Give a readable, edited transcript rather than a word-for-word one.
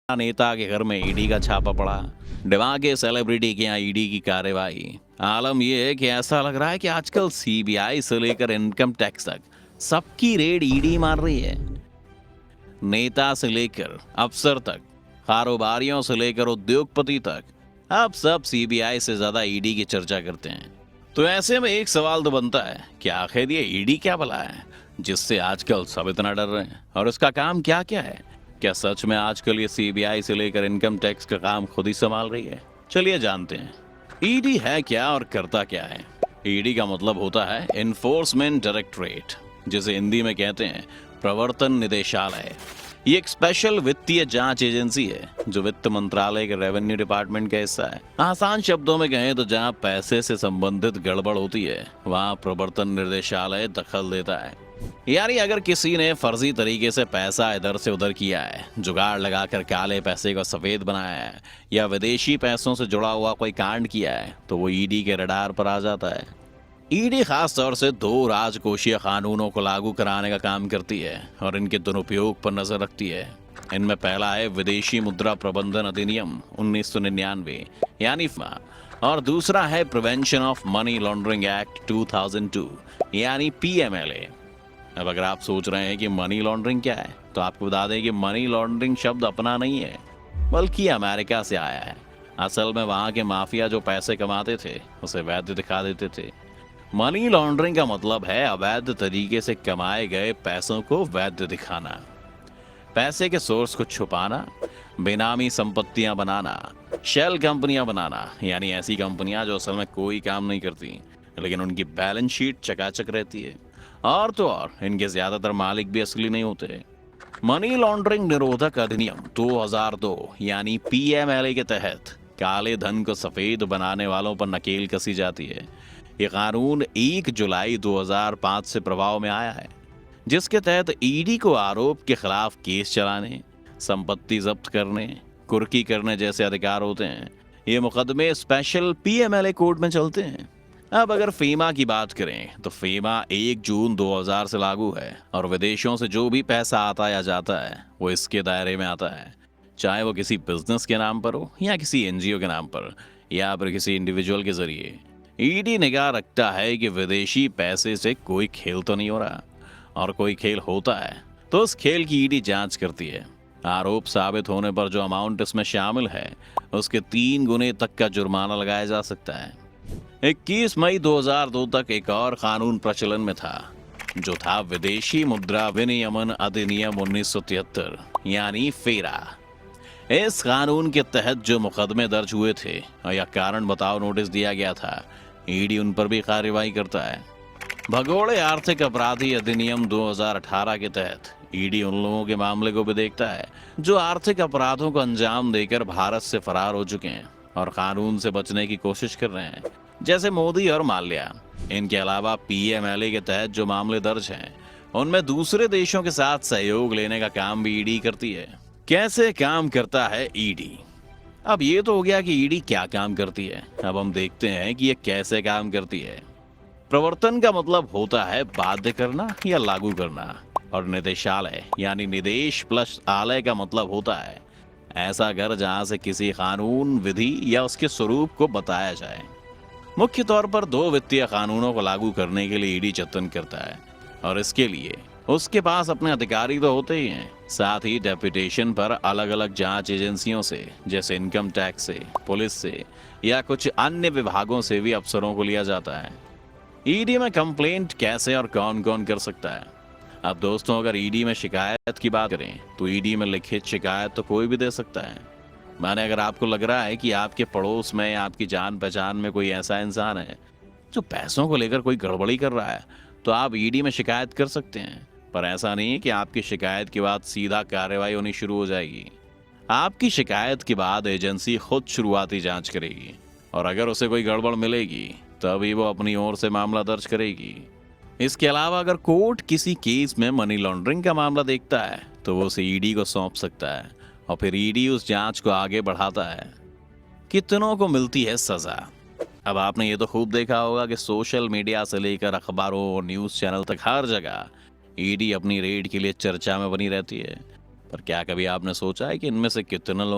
नेता के घर में ईडी का छापा पड़ा, दिमागी सेलिब्रिटी के यहाँ ईडी की कार्रवाई। आलम यह है कि ऐसा लग रहा है कि आजकल सीबीआई से लेकर इनकम टैक्स तक सबकी रेड ईडी मार रही है। नेता से लेकर अफसर तक, कारोबारियों से लेकर उद्योगपति तक, अब सब सीबीआई से ज्यादा ईडी की चर्चा करते हैं। तो ऐसे में एक सवाल तो बनता है कि आखिर ये ईडी क्या भला है जिससे आजकल सब इतना डर रहे हैं, और इसका काम क्या क्या है? क्या सच में आजकल ये सीबीआई से लेकर इनकम टैक्स का काम खुद ही संभाल रही है? चलिए जानते हैं ईडी है क्या और करता क्या है। ईडी का मतलब होता है इन्फोर्समेंट डायरेक्टरेट, जिसे हिंदी में कहते हैं प्रवर्तन निदेशालय। ये एक स्पेशल वित्तीय जांच एजेंसी है जो वित्त मंत्रालय के रेवेन्यू डिपार्टमेंट का हिस्सा है। आसान शब्दों में कहें तो जहां पैसे से संबंधित गड़बड़ होती है वहां प्रवर्तन निदेशालय दखल देता है। यानी अगर किसी ने फर्जी तरीके से पैसा इधर से उधर किया है, जुगाड़ लगाकर काले पैसे को सफेद बनाया है, या विदेशी पैसों से जुड़ा हुआ कोई कांड किया है, तो वो ईडी के रडार पर आ जाता है। ईडी खास तौर से 2 राजकोषीय कानूनों को लागू कराने का काम करती है और इनके दुरुपयोग पर नजर रखती है। इनमें पहला है विदेशी मुद्रा प्रबंधन अधिनियम 1999 यानी FMA, और दूसरा है prevention of money laundering act 2002 यानी PMLA। अब अगर आप सोच रहे हैं कि मनी लॉन्ड्रिंग क्या है, तो आपको बता दें कि मनी लॉन्ड्रिंग शब्द अपना नहीं है, बल्कि अमेरिका से आया है। असल में वहां के माफिया जो पैसे कमाते थे उसे वैध दिखा देते थे। मनी लॉन्ड्रिंग का मतलब है अवैध तरीके से कमाए गए पैसों को वैध दिखाना, पैसे के सोर्स को छुपाना, बेनामी संपत्तियां बनाना, शेल कंपनियां बनाना, यानी ऐसी कंपनियां जो असल में कोई काम नहीं करती लेकिन उनकी बैलेंस शीट चकाचक रहती है, और तो और इनके ज्यादातर मालिक भी असली नहीं होते। मनी लॉन्ड्रिंग निरोधक अधिनियम 2002 यानी PMLA के तहत काले धन को सफेद बनाने वालों पर नकेल कसी जाती है। ये कानून 1 जुलाई 2005 से प्रभाव में आया है, जिसके तहत ईडी को आरोप के खिलाफ केस चलाने, संपत्ति जब्त करने, कुर्की करने जैसे अधिकार होते हैं। ये मुकदमे स्पेशल PMLA कोर्ट में चलते हैं। अब अगर FEMA की बात करें तो FEMA 1 जून 2000 से लागू है और विदेशों से जो भी पैसा आता या जाता है वो इसके दायरे में आता है, चाहे वो किसी बिजनेस के नाम पर हो या किसी NGO के नाम पर या फिर किसी इंडिविजुअल के जरिए। ईडी निगाह रखता है कि विदेशी पैसे से कोई खेल तो नहीं हो रहा, और कोई खेल होता है तो उस खेल की ईडी जांच करती है। आरोप साबित होने पर जो अमाउंट इसमें शामिल है उसके 3 गुने तक का जुर्माना लगाया जा सकता है। 21 मई 2002 तक एक और कानून प्रचलन में था, जो था विदेशी मुद्रा विनियमन अधिनियम 1973 यानी FERA। इस कानून के तहत जो मुकदमे दर्ज हुए थे या कारण बताओ नोटिस दिया गया था, ईडी उन पर भी कार्रवाई करता है। भगोड़े आर्थिक अपराधी अधिनियम 2018 के तहत ईडी उन लोगों के मामले को भी देखता है जो आर्थिक अपराधों को अंजाम देकर भारत से फरार हो चुके हैं और कानून से बचने की कोशिश कर रहे हैं, जैसे मोदी और माल्या। इनके अलावा PMLA के तहत जो मामले दर्ज हैं उनमें दूसरे देशों के साथ सहयोग लेने का काम भी ईडी करती है। कैसे काम करता है ईडी? अब ये तो हो गया कि ईडी क्या काम करती है। अब हम देखते हैं कि ये कैसे काम करती है। प्रवर्तन का मतलब होता है बाध्य करना या लागू करना, और निदेशालय यानी निदेश प्लस आलय का मतलब होता है ऐसा घर जहां से किसी कानून, विधि या उसके स्वरूप को बताया जाए। मुख्य तौर पर 2 वित्तीय कानूनों को लागू करने के लिए ईडी जतन करता है, और इसके लिए उसके पास अपने अधिकारी तो होते ही हैं, साथ ही डेपुटेशन पर अलग अलग जांच एजेंसियों से, जैसे इनकम टैक्स से, पुलिस से या कुछ अन्य विभागों से भी अफसरों को लिया जाता है। ईडी में कंप्लेंट कैसे और कौन कौन कर सकता है? अब दोस्तों, अगर ईडी में शिकायत की बात करें तो ईडी में लिखित शिकायत तो कोई भी दे सकता है। माने अगर आपको लग रहा है कि आपके पड़ोस में, आपकी जान पहचान में कोई ऐसा इंसान है जो पैसों को लेकर कोई गड़बड़ी कर रहा है, तो आप ईडी में शिकायत कर सकते हैं। पर ऐसा नहीं है कि आपकी शिकायत के बाद सीधा कार्रवाई होनी शुरू हो जाएगी। आपकी शिकायत के बाद एजेंसी खुद शुरुआती जांच करेगी, और अगर उसे कोई गड़बड़ मिलेगी तभी वो अपनी ओर से मामला दर्ज करेगी। इसके अलावा अगर कोर्ट किसी केस में मनी लॉन्ड्रिंग का मामला देखता है तो वो उसे ईडी को सौंप सकता है, और फिर ईडी उस जांच को आगे बढ़ाता है। कितनों को मिलती है सजा? अब आपने ये तो खूब देखा होगा कि सोशल मीडिया से लेकर अखबारों और न्यूज़ चैनल तक हर जगह ईडी अपनी रेड के लिए चर्चा में बनी रहती है। पर क्या कभी आपने सोचा है कि इनमें से कितने लोग